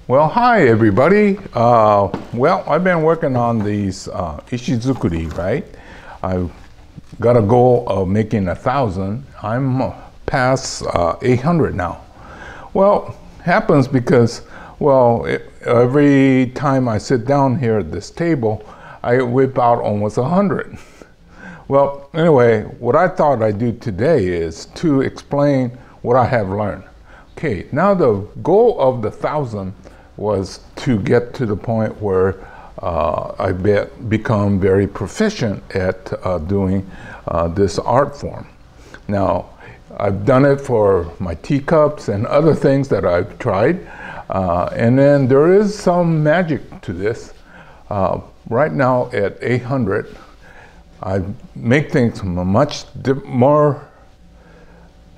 Well, hi everybody. Well, I've been working on these Ishizukuri, right? I've got a goal of making 1,000. I'm past 800 now. Well, happens because, well, every time I sit down here at this table, I whip out almost 100. Well, anyway, what I thought I'd do today is to explain what I have learned. Okay, now the goal of the 1,000 was to get to the point where I become very proficient at doing this art form. Now, I've done it for my teacups and other things that I've tried, and then there is some magic to this. Right now at 800, I make things much more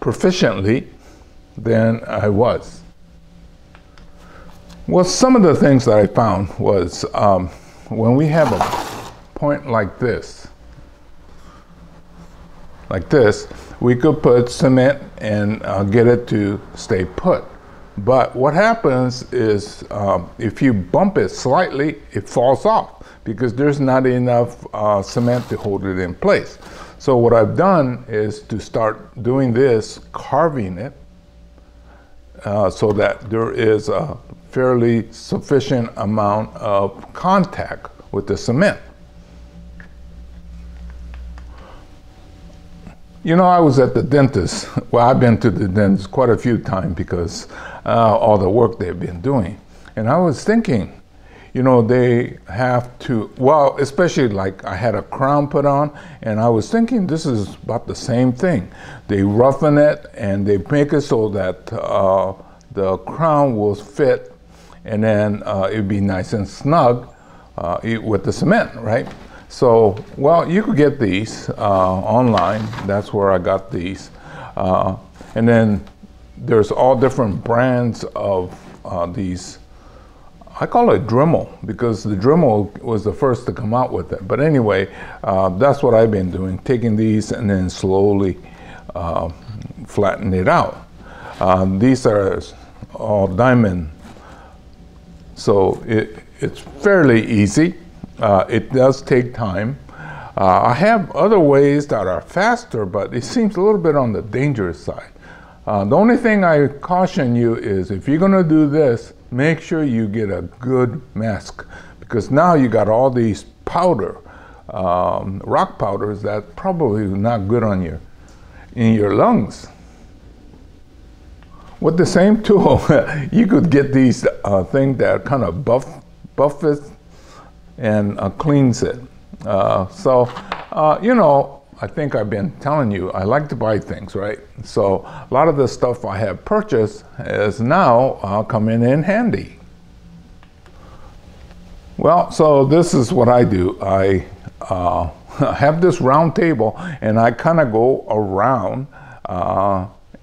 proficiently than I was. Well, some of the things that I found was when we have a point like this, we could put cement and get it to stay put. But what happens is if you bump it slightly, it falls off because there's not enough cement to hold it in place. So what I've done is to start doing this, carving it, so that there is a fairly sufficient amount of contact with the cement. You know, I was at the dentist. Well, I've been to the dentist quite a few times because all the work they've been doing. And I was thinking, you know, they have to, well, especially like I had a crown put on, and I was thinking this is about the same thing. They roughen it and they make it so that the crown will fit, and then it'd be nice and snug with the cement, right? So, well, you could get these online. That's where I got these. And then there's all different brands of these. I call it Dremel because the Dremel was the first to come out with it. But anyway, that's what I've been doing, taking these and then slowly flatten it out. These are all diamond, so it's fairly easy. It does take time. I have other ways that are faster, but it seems a little bit on the dangerous side. The only thing I caution you is if you're gonna do this, make sure you get a good mask, because now you got all these powder, rock powders that probably are not good on in your lungs. With the same tool, you could get these things that kind of buff it and cleans it. You know, I think I've been telling you, I like to buy things, right? So a lot of the stuff I have purchased is now coming in handy. Well, so this is what I do. I have this round table and I kind of go around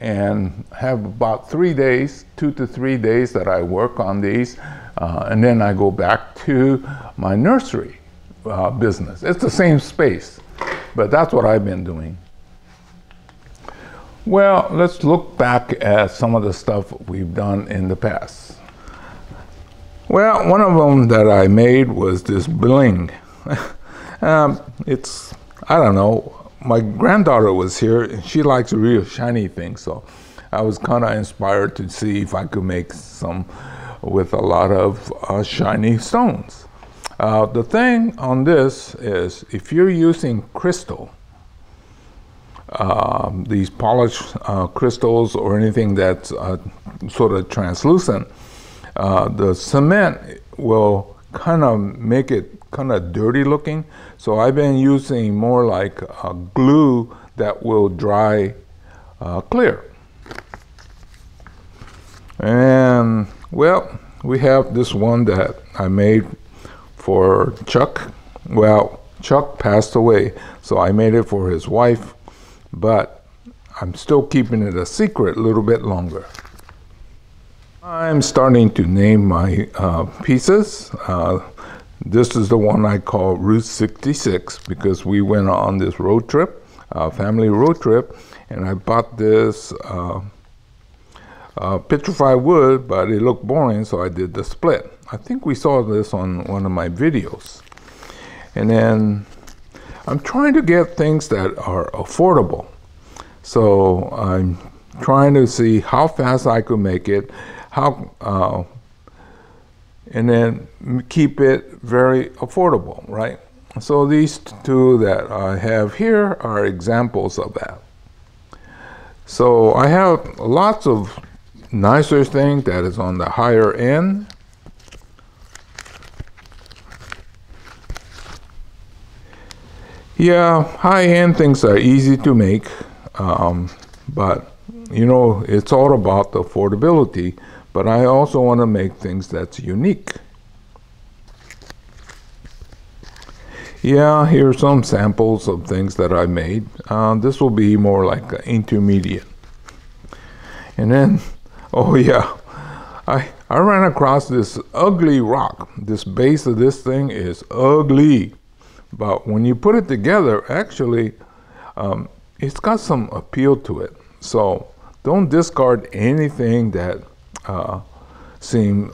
and have about 3 days, 2 to 3 days that I work on these, and then I go back to my nursery business. It's the same space, but that's what I've been doing. Well, let's look back at some of the stuff we've done in the past. Well, one of them that I made was this bling. It's, I don't know, my granddaughter was here and she likes real shiny things, so I was kind of inspired to see if I could make some with a lot of shiny stones. The thing on this is if you're using crystal, these polished crystals or anything that's sort of translucent, the cement will kind of make it kind of dirty looking. So I've been using more like glue that will dry clear. And well, we have this one that I made for Chuck. Well, Chuck passed away, so I made it for his wife, but I'm still keeping it a secret a little bit longer. I'm starting to name my pieces. This is the one I call Route 66 because we went on this road trip, family road trip, and I bought this petrified wood, but it looked boring, so I did the split. I think we saw this on one of my videos. And then I'm trying to get things that are affordable. So I'm trying to see how fast I could make it, and then keep it very affordable, right? So these two that I have here are examples of that. So I have lots of nicer things that is on the higher end. Yeah, high-end things are easy to make, but you know, it's all about the affordability, but I also want to make things that's unique. Yeah, here's some samples of things that I made. This will be more like an intermediate. And then, oh yeah, I ran across this ugly rock. This base of this thing is ugly. But when you put it together, actually, it's got some appeal to it. So don't discard anything that seem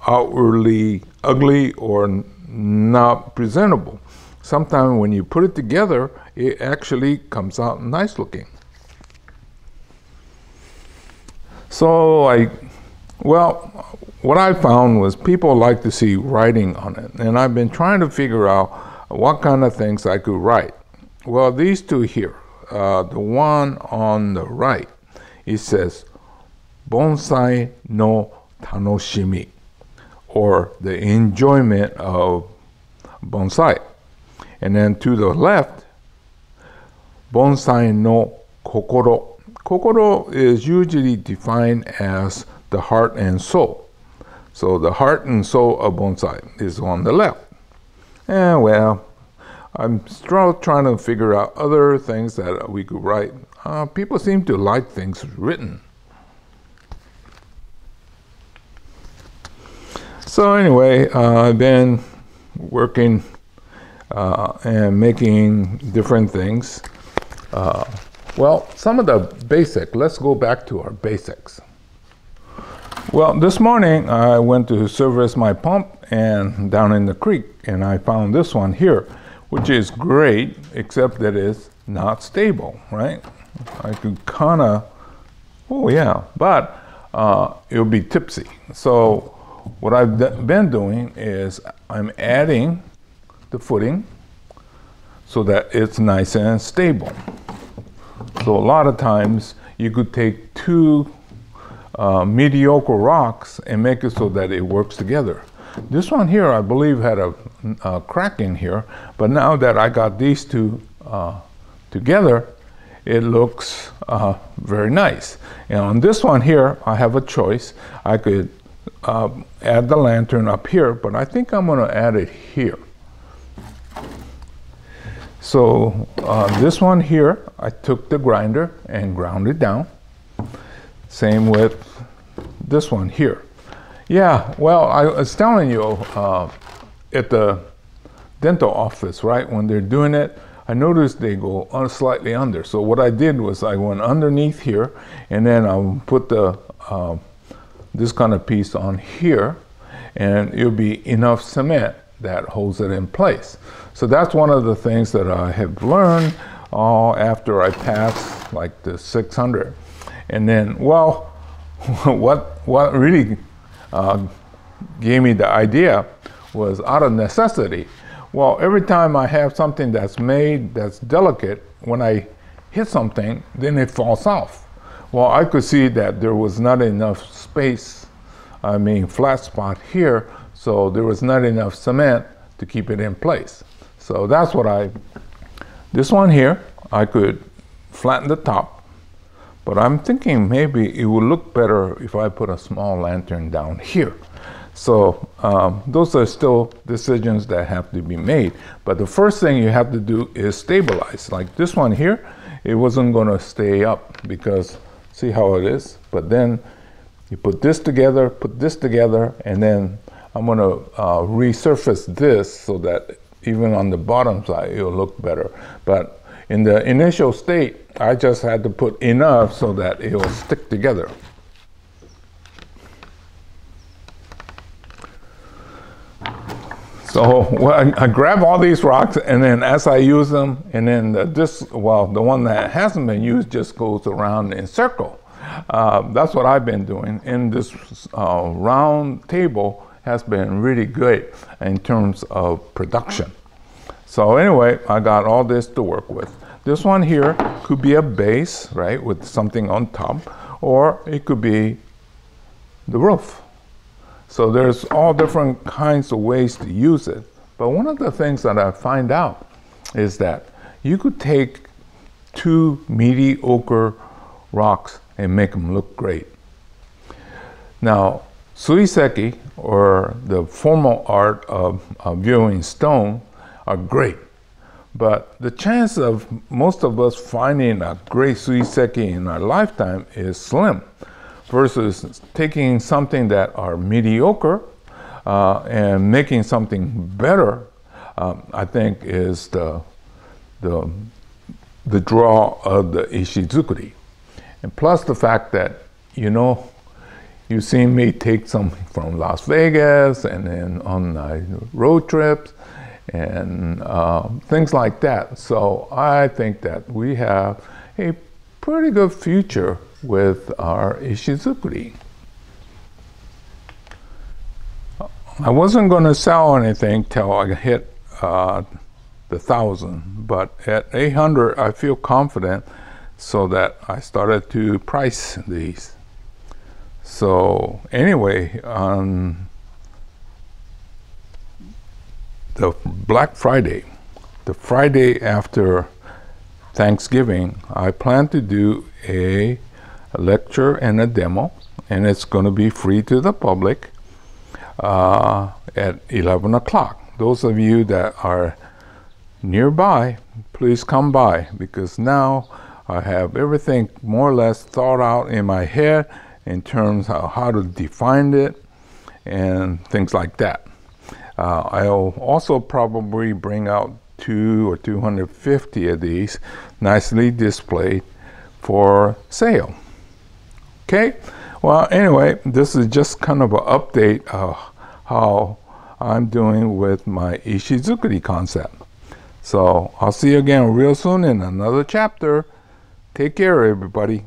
outwardly ugly or not presentable. Sometimes when you put it together, it actually comes out nice looking. So what I found was people like to see writing on it. And I've been trying to figure out what kind of things I could write. Well, these two here, the one on the right, it says, Bonsai no Tanoshimi, or the enjoyment of bonsai. And then to the left, Bonsai no Kokoro. Kokoro is usually defined as the heart and soul. So the heart and soul of bonsai is on the left. And well, I'm still trying to figure out other things that we could write. People seem to like things written. So anyway, I've been working and making different things. Well, some of the basic, let's go back to our basics. Well, this morning I went to service my pump and down in the creek, and I found this one here, which is great, except that it's not stable, right? I could kind of, oh yeah, but it'll be tipsy. So what I've been doing is I'm adding the footing so that it's nice and stable. So a lot of times you could take two mediocre rocks and make it so that it works together. This one here, I believe, had a crack in here, but now that I got these two together, it looks very nice. And on this one here, I have a choice. I could add the lantern up here, but I think I'm going to add it here. So this one here, I took the grinder and ground it down. Same with this one here. Yeah, well, I was telling you at the dental office, right, when they're doing it, I noticed they go slightly under. So what I did was I went underneath here, and then I put the this kind of piece on here, and it'll be enough cement that holds it in place. So that's one of the things that I have learned after I passed like the 600. And then, well, what really gave me the idea was out of necessity. Well, every time I have something that's made that's delicate, when I hit something, then it falls off. Well, I could see that there was not enough space, flat spot here, so there was not enough cement to keep it in place. So that's what this one here, I could flatten the top, but I'm thinking maybe it would look better if I put a small lantern down here. So those are still decisions that have to be made. But the first thing you have to do is stabilize. Like this one here, it wasn't going to stay up because see how it is? But then you put this together, and then I'm going to resurface this so that even on the bottom side, it'll look better. But in the initial state, I just had to put enough so that it will stick together. So well, I grab all these rocks, and then as I use them, and then the one that hasn't been used just goes around in circle. That's what I've been doing. And this round table has been really good in terms of production. So anyway, I got all this to work with. This one here could be a base, right, with something on top, or it could be the roof. So there's all different kinds of ways to use it. But one of the things that I find out is that you could take two mediocre rocks and make them look great. Now, suiseki, or the formal art of viewing stone, are great. But the chance of most of us finding a great suiseki in our lifetime is slim, versus taking something that are mediocre and making something better. I think is the draw of the Ishizukuri. And plus the fact that, you've seen me take something from Las Vegas and then on road trips and things like that. So I think that we have a pretty good future with our Ishizukuri. I wasn't going to sell anything till I hit the 1,000, but at 800 I feel confident, so that I started to price these. So anyway, on the Black Friday, the Friday after Thanksgiving, I plan to do a lecture and a demo, and it's going to be free to the public at 11 o'clock. Those of you that are nearby, please come by, because now I have everything more or less thought out in my head in terms of how to define it and things like that. I'll also probably bring out 200 or 250 of these nicely displayed for sale. Okay, well, anyway, this is just kind of an update of how I'm doing with my Ishizukuri concept. So I'll see you again real soon in another chapter. Take care, everybody.